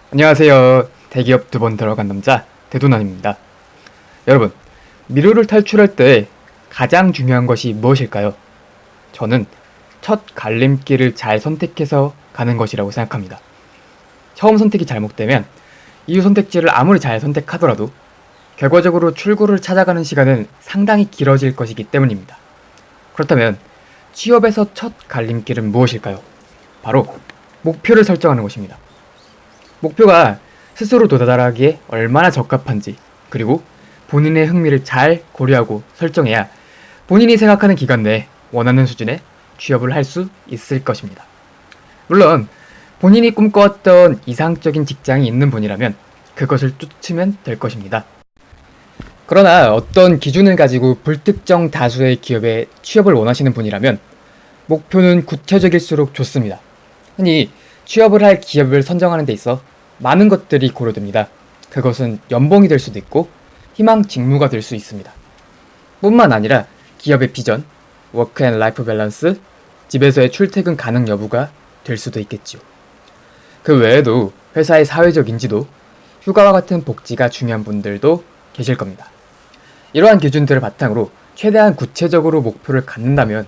안녕하세요. 대기업 두 번 들어간 남자 대도난입니다. 여러분, 미루를 탈출할 때 가장 중요한 것이 무엇일까요? 저는 첫 갈림길을 잘 선택해서 가는 것이라고 생각합니다. 처음 선택이 잘못되면 이후 선택지를 아무리 잘 선택하더라도 결과적으로 출구를 찾아가는 시간은 상당히 길어질 것이기 때문입니다. 그렇다면 취업에서 첫 갈림길은 무엇일까요? 바로 목표를 설정하는 것입니다. 목표가 스스로 도달하기에 얼마나 적합한지, 그리고 본인의 흥미를 잘 고려하고 설정해야 본인이 생각하는 기간 내에 원하는 수준의 취업을 할 수 있을 것입니다. 물론 본인이 꿈꿔왔던 이상적인 직장이 있는 분이라면 그것을 쫓으면 될 것입니다. 그러나 어떤 기준을 가지고 불특정 다수의 기업에 취업을 원하시는 분이라면 목표는 구체적일수록 좋습니다. 흔히 취업을 할 기업을 선정하는 데 있어 많은 것들이 고려됩니다. 그것은 연봉이 될 수도 있고 희망 직무가 될 수 있습니다. 뿐만 아니라 기업의 비전, 워크 앤 라이프 밸런스, 집에서의 출퇴근 가능 여부가 될 수도 있겠지요. 그 외에도 회사의 사회적 인지도, 휴가와 같은 복지가 중요한 분들도 계실 겁니다. 이러한 기준들을 바탕으로 최대한 구체적으로 목표를 갖는다면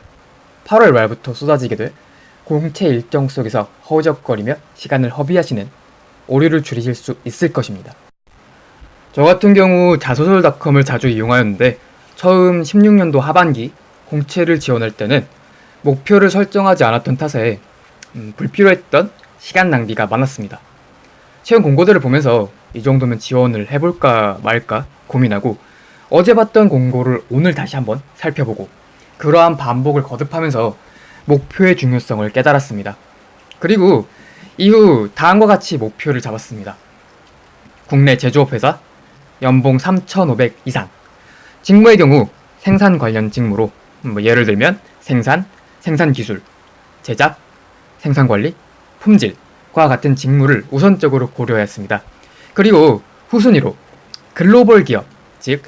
8월 말부터 쏟아지게 될 공채 일정 속에서 허우적거리며 시간을 허비하시는 오류를 줄이실 수 있을 것입니다. 저 같은 경우 자소설닷컴을 자주 이용하였는데 처음 16년도 하반기 공채를 지원할 때는 목표를 설정하지 않았던 탓에 불필요했던 시간 낭비가 많았습니다. 채용 공고들을 보면서 이 정도면 지원을 해볼까 말까 고민하고 어제 봤던 공고를 오늘 다시 한번 살펴보고 그러한 반복을 거듭하면서 목표의 중요성을 깨달았습니다. 그리고 이후 다음과 같이 목표를 잡았습니다. 국내 제조업 회사, 연봉 3,500 이상, 직무의 경우 생산 관련 직무로 예를 들면 생산, 생산기술, 제작, 생산관리, 품질과 같은 직무를 우선적으로 고려했습니다. 그리고 후순위로 글로벌 기업, 즉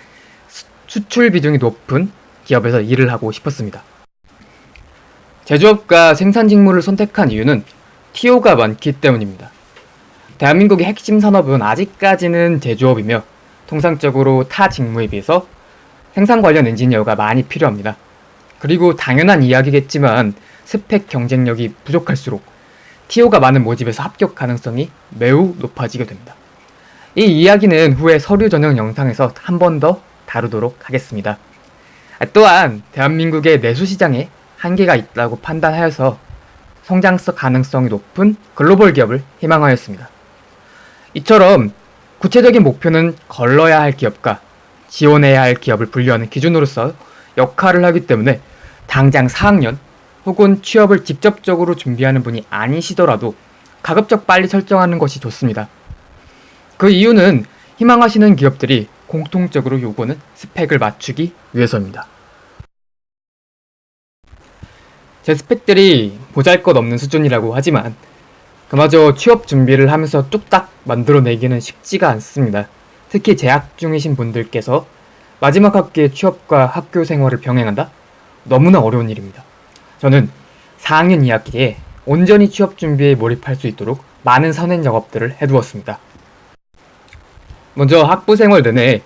수출 비중이 높은 기업에서 일을 하고 싶었습니다. 제조업과 생산 직무를 선택한 이유는 TO가 많기 때문입니다. 대한민국의 핵심 산업은 아직까지는 제조업이며 통상적으로 타 직무에 비해서 생산 관련 엔지니어가 많이 필요합니다. 그리고 당연한 이야기겠지만 스펙 경쟁력이 부족할수록 TO가 많은 모집에서 합격 가능성이 매우 높아지게 됩니다. 이 이야기는 후에 서류 전형 영상에서 한 번 더 다루도록 하겠습니다. 또한 대한민국의 내수 시장에 한계가 있다고 판단하여서 성장성 가능성이 높은 글로벌 기업을 희망하였습니다. 이처럼 구체적인 목표는 걸러야 할 기업과 지원해야 할 기업을 분류하는 기준으로서 역할을 하기 때문에 당장 4학년 혹은 취업을 직접적으로 준비하는 분이 아니시더라도 가급적 빨리 설정하는 것이 좋습니다. 그 이유는 희망하시는 기업들이 공통적으로 요구하는 스펙을 맞추기 위해서입니다. 제 스펙들이 보잘것없는 수준이라고 하지만 그마저 취업 준비를 하면서 뚝딱 만들어내기는 쉽지가 않습니다. 특히 재학 중이신 분들께서 마지막 학기에 취업과 학교 생활을 병행한다? 너무나 어려운 일입니다. 저는 4학년 2학기에 온전히 취업 준비에 몰입할 수 있도록 많은 선행 작업들을 해두었습니다. 먼저 학부 생활 내내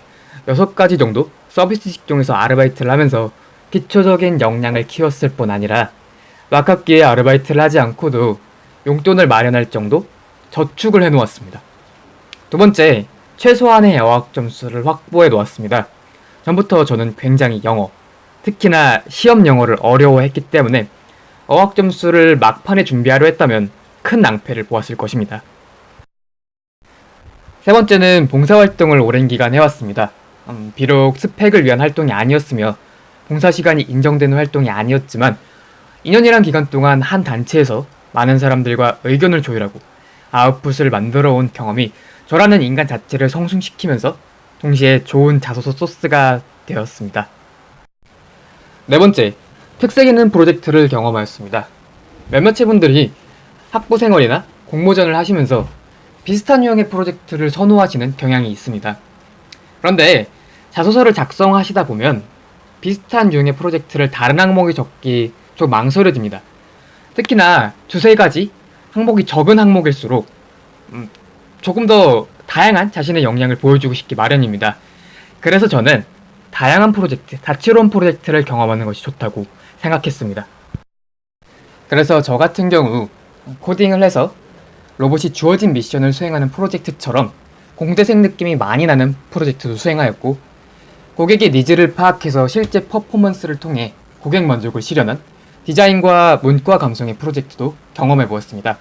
6가지 정도 서비스 직종에서 아르바이트를 하면서 기초적인 역량을 키웠을 뿐 아니라 막학기에 아르바이트를 하지 않고도 용돈을 마련할 정도 저축을 해놓았습니다. 두 번째, 최소한의 어학 점수를 확보해 놓았습니다. 전부터 저는 굉장히 영어, 특히나 시험 영어를 어려워했기 때문에 어학 점수를 막판에 준비하려 했다면 큰 낭패를 보았을 것입니다. 세 번째는 봉사활동을 오랜 기간 해왔습니다. 비록 스펙을 위한 활동이 아니었으며 봉사시간이 인정되는 활동이 아니었지만 2년이란 기간 동안 한 단체에서 많은 사람들과 의견을 조율하고 아웃풋을 만들어 온 경험이 저라는 인간 자체를 성숙시키면서 동시에 좋은 자소서 소스가 되었습니다. 네 번째, 특색 있는 프로젝트를 경험하였습니다. 몇몇의 분들이 학부 생활이나 공모전을 하시면서 비슷한 유형의 프로젝트를 선호하시는 경향이 있습니다. 그런데 자소서를 작성하시다 보면 비슷한 유형의 프로젝트를 다른 항목에 적기 좀 망설여집니다. 특히나 두세 가지 항목이 적은 항목일수록 조금 더 다양한 자신의 역량을 보여주고 싶기 마련입니다. 그래서 저는 다양한 프로젝트, 다채로운 프로젝트를 경험하는 것이 좋다고 생각했습니다. 그래서 저 같은 경우 코딩을 해서 로봇이 주어진 미션을 수행하는 프로젝트처럼 공대생 느낌이 많이 나는 프로젝트도 수행하였고, 고객의 니즈를 파악해서 실제 퍼포먼스를 통해 고객 만족을 실현한 디자인과 문과 감성의 프로젝트도 경험해 보았습니다.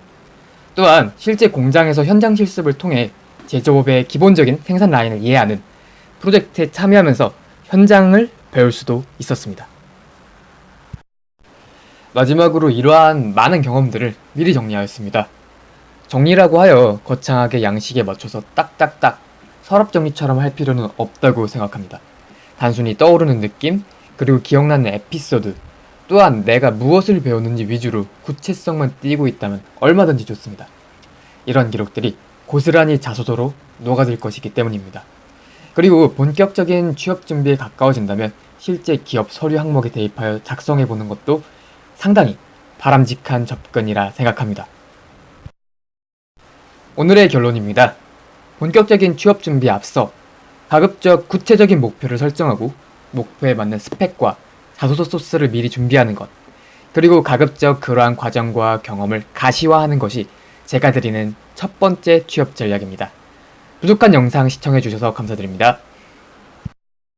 또한 실제 공장에서 현장 실습을 통해 제조업의 기본적인 생산 라인을 이해하는 프로젝트에 참여하면서 현장을 배울 수도 있었습니다. 마지막으로 이러한 많은 경험들을 미리 정리하였습니다. 정리라고 하여 거창하게 양식에 맞춰서 딱딱딱 서랍 정리처럼 할 필요는 없다고 생각합니다. 단순히 떠오르는 느낌, 그리고 기억나는 에피소드, 또한 내가 무엇을 배웠는지 위주로 구체성만 띄고 있다면 얼마든지 좋습니다. 이런 기록들이 고스란히 자소서로 녹아들 것이기 때문입니다. 그리고 본격적인 취업 준비에 가까워진다면 실제 기업 서류 항목에 대입하여 작성해보는 것도 상당히 바람직한 접근이라 생각합니다. 오늘의 결론입니다. 본격적인 취업 준비에 앞서 가급적 구체적인 목표를 설정하고 목표에 맞는 스펙과 자소서 소스를 미리 준비하는 것, 그리고 가급적 그러한 과정과 경험을 가시화하는 것이 제가 드리는 첫 번째 취업 전략입니다. 부족한 영상 시청해주셔서 감사드립니다.